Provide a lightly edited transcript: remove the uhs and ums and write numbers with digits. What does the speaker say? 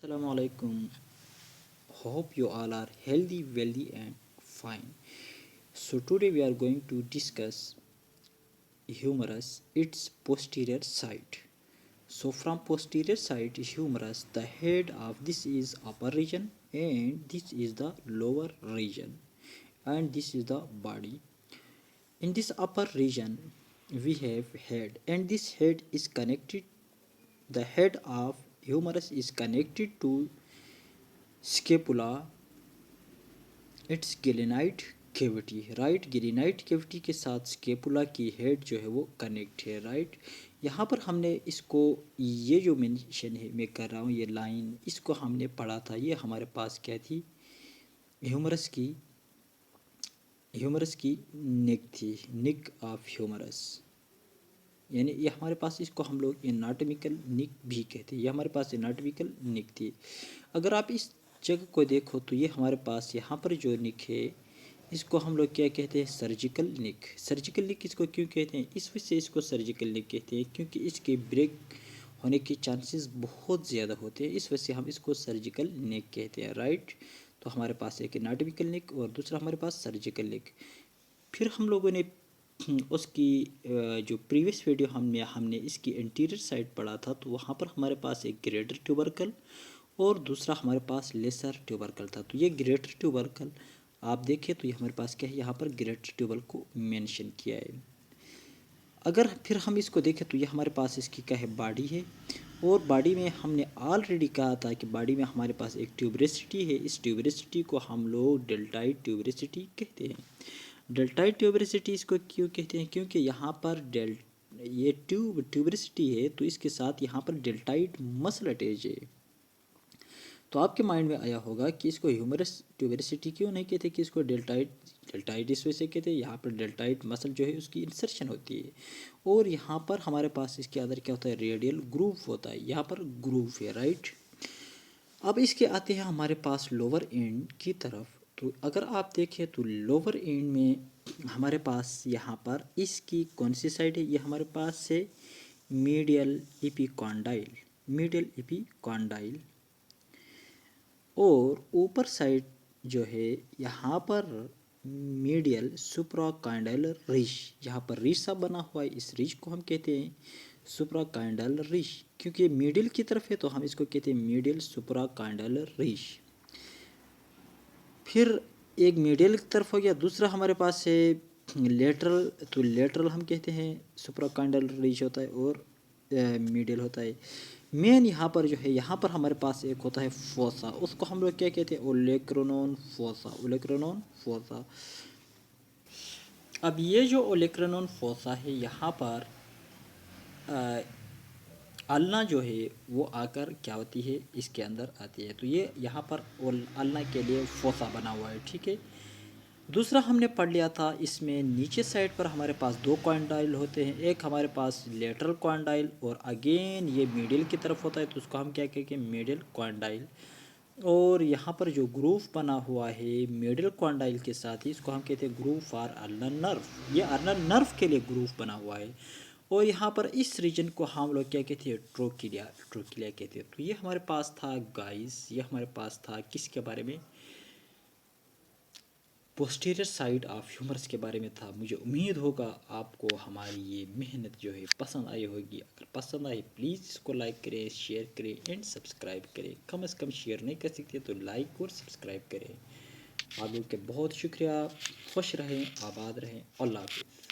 Assalamu alaikum. Hope you all are healthy, wealthy, and fine. So today we are going to discuss humerus, its posterior side. So from posterior side humerus, the head of this is upper region and this is the lower region and this is the body. In this upper region we have head and this head is connected. The head of humerus is connected to scapula, it's glenoid cavity, right. Glenoid cavity के साथ scapula की head जो है वो connect है, right. यहाँ पर हमने इसको, ये जो मेंशन है मैं कर रहा हूँ, ये लाइन इसको हमने पढ़ा था। ये हमारे पास क्या थी, ह्यूमरस की निक थी, निक ऑफ ह्यूमरस, यानी ये हमारे पास, इसको हम लोग एनाटॉमिकल निक भी कहते हैं। ये हमारे पास एनाटॉमिकल निक थी। अगर आप इस जगह को देखो तो ये हमारे पास यहाँ पर जो निक है इसको हम लोग क्या कहते हैं, सर्जिकल निक। सर्जिकल निक इसको क्यों कहते हैं, इस वजह से इसको सर्जिकल निक कहते हैं क्योंकि इसके ब्रेक होने के चांसेस बहुत ज़्यादा होते हैं, इस वजह से हम इसको सर्जिकल निक कहते हैं, राइट। तो हमारे पास एक एनाटॉमिकल निक और दूसरा हमारे पास सर्जिकल निक। फिर हम लोगों ने उसकी जो प्रीवियस वीडियो हमने इसकी इंटीरियर साइड पढ़ा था, तो वहाँ पर हमारे पास एक ग्रेटर ट्यूबरकल और दूसरा हमारे पास लेसर ट्यूबरकल था। तो ये ग्रेटर ट्यूबरकल आप देखें तो ये हमारे पास क्या है, यहाँ पर ग्रेटर ट्यूबरकल को मेंशन किया है। अगर फिर हम इसको देखें तो ये हमारे पास इसकी क्या है, बॉडी है। और बॉडी में हमने ऑलरेडी कहा था कि बॉडी में हमारे पास एक ट्यूबरेसिटी है। इस ट्यूबरेसिटी को हम लोग डेल्टाइड ट्यूबरेसिटी कहते हैं। डेल्टाइड ट्यूबरेसिटी इसको क्यों कहते हैं, क्योंकि यहाँ पर ये ट्यूबरेसिटी है तो इसके साथ यहाँ पर डेल्टाइड मसल अटैच है। तो आपके माइंड में आया होगा कि इसको ह्यूमरस ट्यूबरेसिटी क्यों नहीं कहते, कि इसको डेल्टाइड इस वजह से कहते हैं, यहाँ पर डेल्टाइड मसल जो है उसकी इंसर्शन होती है। और यहाँ पर हमारे पास इसके अंदर क्या होता है, रेडियल ग्रूव होता है, यहाँ पर ग्रूव है, राइट। अब इसके आते हैं हमारे पास लोअर एंड की तरफ। तो अगर आप देखें तो लोअर एंड में हमारे पास यहाँ पर इसकी कौन सी साइड है, ये हमारे पास है मीडियल एपिकॉन्डाइल, मीडियल एपिकॉन्डाइल। और ऊपर साइड जो है यहाँ पर मीडियल सुप्राकॉन्डाइलर रिज, यहाँ पर रिज सा बना हुआ है, इस रिज को हम कहते हैं सुप्राकॉन्डाइलर रिज। क्योंकि मिडिल की तरफ है तो हम इसको कहते हैं मीडियल सुप्राकॉन्डाइलर रिज। फिर एक मीडियल की तरफ हो गया, दूसरा हमारे पास है लेटरल, तो लेटरल हम कहते हैं सुप्राकॉन्डाइलर रिज होता है और मीडियल होता है। मेन यहाँ पर जो है, यहाँ पर हमारे पास एक होता है फोसा, उसको हम लोग क्या कहते हैं, ओलेक्रोनोन फोसा, ओलेक्रोनोन फोसा। अब ये जो ओलेक्रोनोन फोसा है, यहाँ पर अल्ना जो है वो आकर क्या होती है, इसके अंदर आती है। तो ये यहाँ पर अल्ना के लिए फोसा बना हुआ है, ठीक है। दूसरा हमने पढ़ लिया था, इसमें नीचे साइड पर हमारे पास दो कॉन्डाइल होते हैं, एक हमारे पास लेटरल कॉन्डाइल और अगेन ये मिडिल की तरफ होता है, तो उसको हम क्या कहेंगे, मिडिल कॉन्डाइल। और यहाँ पर जो ग्रूव बना हुआ है मिडिल कॉन्डाइल के साथ ही, इसको हम कहते हैं ग्रूव फॉर अल्नर नर्व, ये अल्नर नर्व के लिए ग्रूव बना हुआ है। और यहाँ पर इस रीजन को हम लोग क्या कहते हैं, ट्रोकिलिया, ट्रोकिलिया कहते हैं। तो ये हमारे पास था गाइस, ये हमारे पास था किसके बारे में, पोस्टीरियर साइड ऑफ ह्यूमरस के बारे में था। मुझे उम्मीद होगा आपको हमारी ये मेहनत जो है पसंद आई होगी। अगर पसंद आई प्लीज़ इसको लाइक करें, शेयर करें एंड सब्सक्राइब करें। कम से कम शेयर नहीं कर सकते तो लाइक और सब्सक्राइब करें। आप लोग के बहुत शुक्रिया। खुश रहें, आबाद रहें। अल्लाह हाफ़िज़।